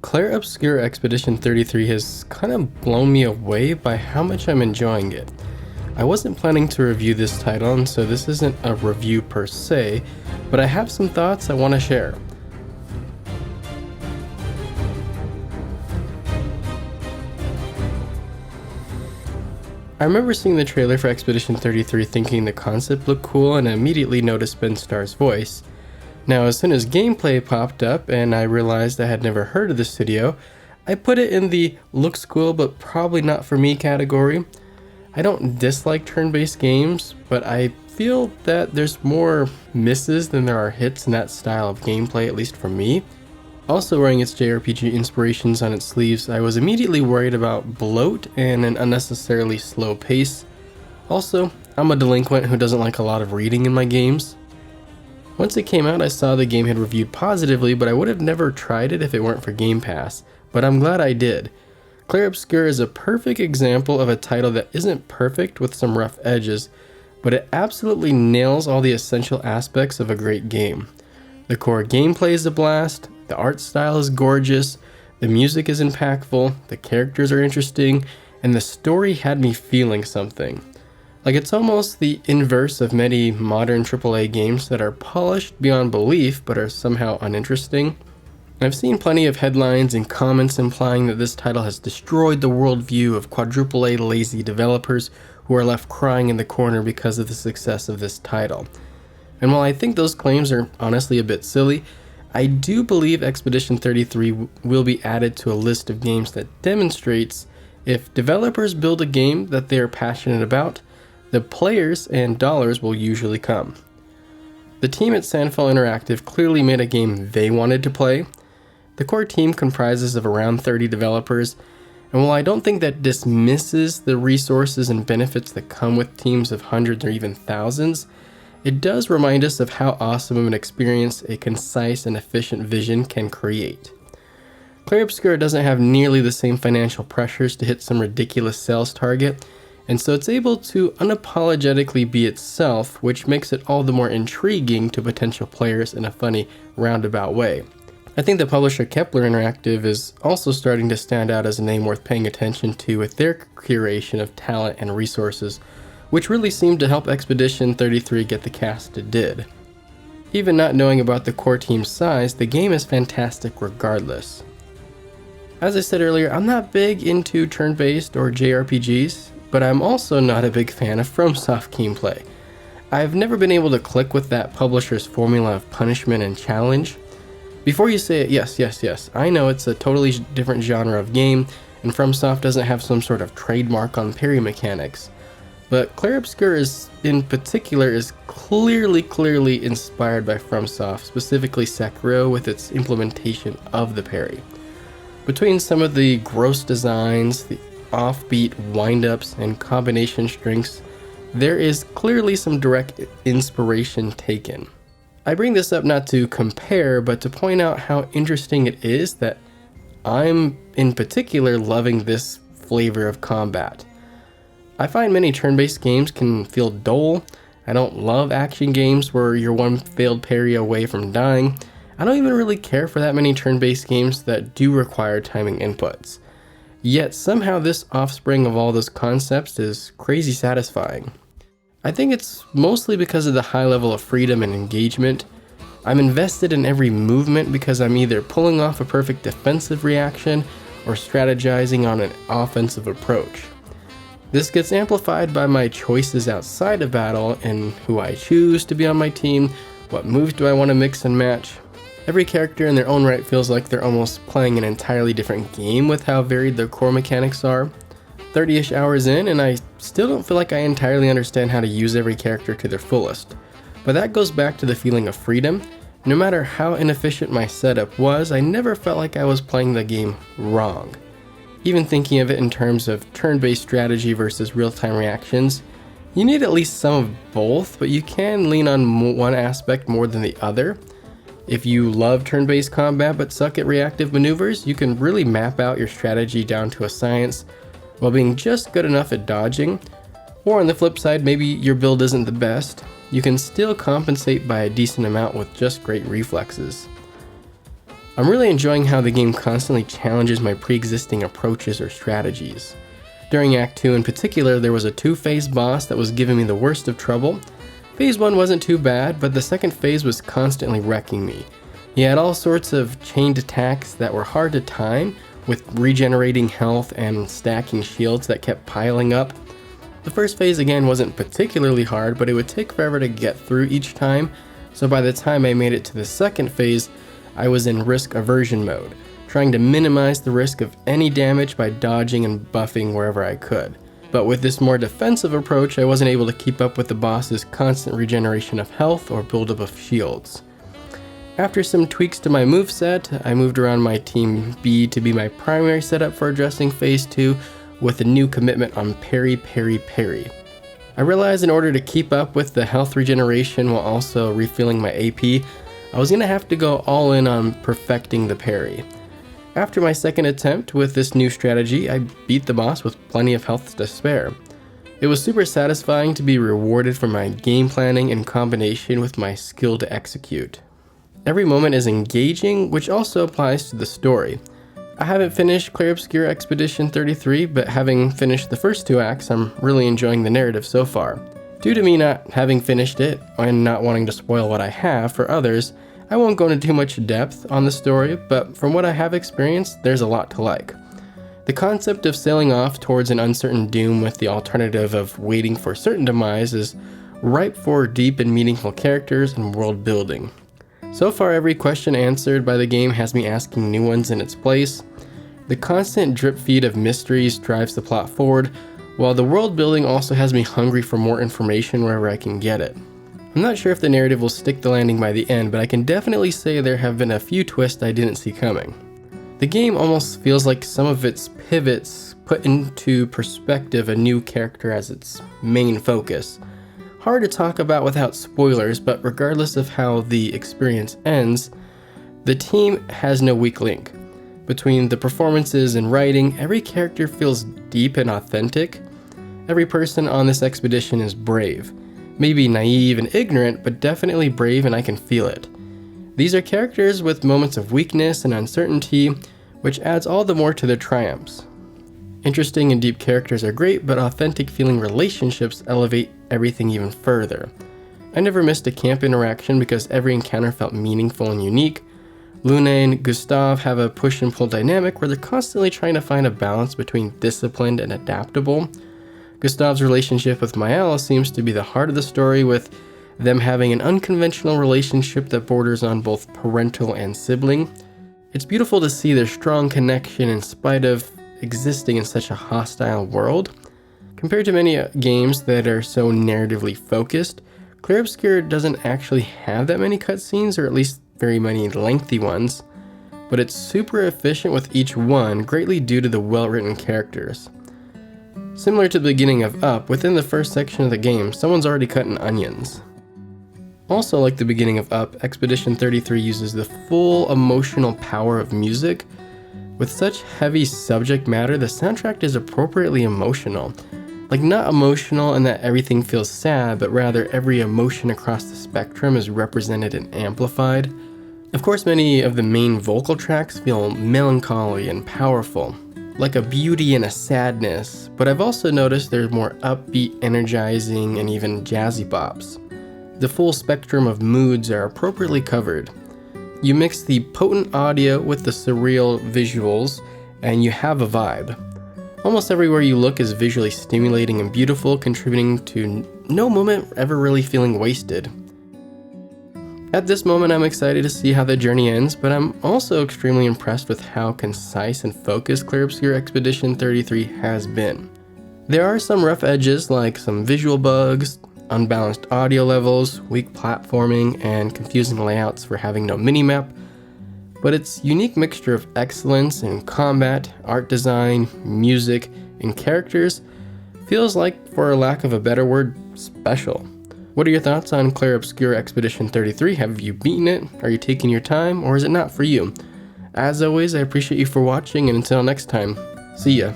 Clair Obscur Expedition 33 has kind of blown me away by how much I'm enjoying it. I wasn't planning to review this title, and so this isn't a review per se, but I have some thoughts I want to share. I remember seeing the trailer for Expedition 33 thinking the concept looked cool and immediately noticed Ben Starr's voice. Now, as soon as gameplay popped up and I realized I had never heard of the studio, I put it in the looks cool but probably not for me category. I don't dislike turn-based games, but I feel that there's more misses than there are hits in that style of gameplay, at least for me. Also wearing its JRPG inspirations on its sleeves, I was immediately worried about bloat and an unnecessarily slow pace. Also, I'm a delinquent who doesn't like a lot of reading in my games. Once it came out, I saw the game had reviewed positively, but I would have never tried it if it weren't for Game Pass, but I'm glad I did. Clair Obscur is a perfect example of a title that isn't perfect with some rough edges, but it absolutely nails all the essential aspects of a great game. The core gameplay is a blast, the art style is gorgeous, the music is impactful, the characters are interesting, and the story had me feeling something. Like, it's almost the inverse of many modern AAA games that are polished beyond belief but are somehow uninteresting. I've seen plenty of headlines and comments implying that this title has destroyed the worldview of quadruple A lazy developers who are left crying in the corner because of the success of this title. And while I think those claims are honestly a bit silly, I do believe Expedition 33 will be added to a list of games that demonstrates if developers build a game that they are passionate about, the players and dollars will usually come. The team at Sandfall Interactive clearly made a game they wanted to play. The core team comprises of around 30 developers, and while I don't think that dismisses the resources and benefits that come with teams of hundreds or even thousands, it does remind us of how awesome of an experience a concise and efficient vision can create. Clair Obscur doesn't have nearly the same financial pressures to hit some ridiculous sales target, and so it's able to unapologetically be itself, which makes it all the more intriguing to potential players in a funny, roundabout way. I think the publisher Kepler Interactive is also starting to stand out as a name worth paying attention to with their curation of talent and resources, which really seemed to help Expedition 33 get the cast it did. Even not knowing about the core team's size, the game is fantastic regardless. As I said earlier, I'm not big into turn-based or JRPGs, but I'm also not a big fan of FromSoft gameplay. I've never been able to click with that publisher's formula of punishment and challenge. Before you say it, yes, I know it's a totally different genre of game, and FromSoft doesn't have some sort of trademark on parry mechanics. But Clair Obscur in particular is clearly inspired by FromSoft, specifically Sekiro with its implementation of the parry. Between some of the gross designs, the offbeat wind-ups, and combination strings, there is clearly some direct inspiration taken. I bring this up not to compare, but to point out how interesting it is that I'm in particular loving this flavor of combat. I find many turn-based games can feel dull. I don't love action games where you're one failed parry away from dying. I don't even really care for that many turn-based games that do require timing inputs. Yet somehow this offspring of all those concepts is crazy satisfying. I think it's mostly because of the high level of freedom and engagement. I'm invested in every movement because I'm either pulling off a perfect defensive reaction or strategizing on an offensive approach. This gets amplified by my choices outside of battle and who I choose to be on my team, what moves do I want to mix and match. Every character in their own right feels like they're almost playing an entirely different game with how varied their core mechanics are. 30-ish hours in, and I still don't feel like I entirely understand how to use every character to their fullest. But that goes back to the feeling of freedom. No matter how inefficient my setup was, I never felt like I was playing the game wrong. Even thinking of it in terms of turn-based strategy versus real-time reactions, you need at least some of both, but you can lean on one aspect more than the other. If you love turn-based combat but suck at reactive maneuvers, you can really map out your strategy down to a science while being just good enough at dodging. Or on the flip side, maybe your build isn't the best. You can still compensate by a decent amount with just great reflexes. I'm really enjoying how the game constantly challenges my pre-existing approaches or strategies. During Act 2 in particular, there was a 2-phase boss that was giving me the worst of trouble. Phase 1 wasn't too bad, but the second phase was constantly wrecking me. He had all sorts of chained attacks that were hard to time, with regenerating health and stacking shields that kept piling up. The first phase again wasn't particularly hard, but it would take forever to get through each time, so by the time I made it to the second phase, I was in risk aversion mode, trying to minimize the risk of any damage by dodging and buffing wherever I could. But with this more defensive approach, I wasn't able to keep up with the boss's constant regeneration of health or buildup of shields. After some tweaks to my moveset, I moved around my Team B to be my primary setup for addressing Phase 2 with a new commitment on parry, parry, parry. I realized in order to keep up with the health regeneration while also refilling my AP, I was going to have to go all in on perfecting the parry. After my second attempt with this new strategy, I beat the boss with plenty of health to spare. It was super satisfying to be rewarded for my game planning in combination with my skill to execute. Every moment is engaging, which also applies to the story. I haven't finished Clair Obscur Expedition 33, but having finished the first 2 acts, I'm really enjoying the narrative so far. Due to me not having finished it, and not wanting to spoil what I have for others, I won't go into too much depth on the story, but from what I have experienced, there's a lot to like. The concept of sailing off towards an uncertain doom with the alternative of waiting for certain demise is ripe for deep and meaningful characters and world building. So far, every question answered by the game has me asking new ones in its place. The constant drip feed of mysteries drives the plot forward, while the world building also has me hungry for more information wherever I can get it. I'm not sure if the narrative will stick the landing by the end, but I can definitely say there have been a few twists I didn't see coming. The game almost feels like some of its pivots put into perspective a new character as its main focus. Hard to talk about without spoilers, but regardless of how the experience ends, the team has no weak link. Between the performances and writing, every character feels deep and authentic. Every person on this expedition is brave. Maybe naive and ignorant, but definitely brave, and I can feel it. These are characters with moments of weakness and uncertainty, which adds all the more to their triumphs. Interesting and deep characters are great, but authentic feeling relationships elevate everything even further. I never missed a camp interaction because every encounter felt meaningful and unique. Luna and Gustav have a push and pull dynamic where they're constantly trying to find a balance between disciplined and adaptable. Gustav's relationship with Maëlle seems to be the heart of the story, with them having an unconventional relationship that borders on both parental and sibling. It's beautiful to see their strong connection in spite of existing in such a hostile world. Compared to many games that are so narratively focused, Clair Obscur doesn't actually have that many cutscenes, or at least very many lengthy ones, but it's super efficient with each one, greatly due to the well-written characters. Similar to the beginning of Up, within the first section of the game, someone's already cutting onions. Also, like the beginning of Up, Expedition 33 uses the full emotional power of music. With such heavy subject matter, the soundtrack is appropriately emotional. Like, not emotional in that everything feels sad, but rather every emotion across the spectrum is represented and amplified. Of course, many of the main vocal tracks feel melancholy and powerful, like a beauty and a sadness, but I've also noticed there's more upbeat, energizing, and even jazzy bops. The full spectrum of moods are appropriately covered. You mix the potent audio with the surreal visuals, and you have a vibe. Almost everywhere you look is visually stimulating and beautiful, contributing to no moment ever really feeling wasted. At this moment, I'm excited to see how the journey ends, but I'm also extremely impressed with how concise and focused Clair Obscur Expedition 33 has been. There are some rough edges, like some visual bugs, unbalanced audio levels, weak platforming, and confusing layouts for having no minimap, but its unique mixture of excellence in combat, art design, music, and characters feels like, for lack of a better word, special. What are your thoughts on Clair Obscur Expedition 33? Have you beaten it? Are you taking your time, or is it not for you? As always, I appreciate you for watching, and until next time, see ya.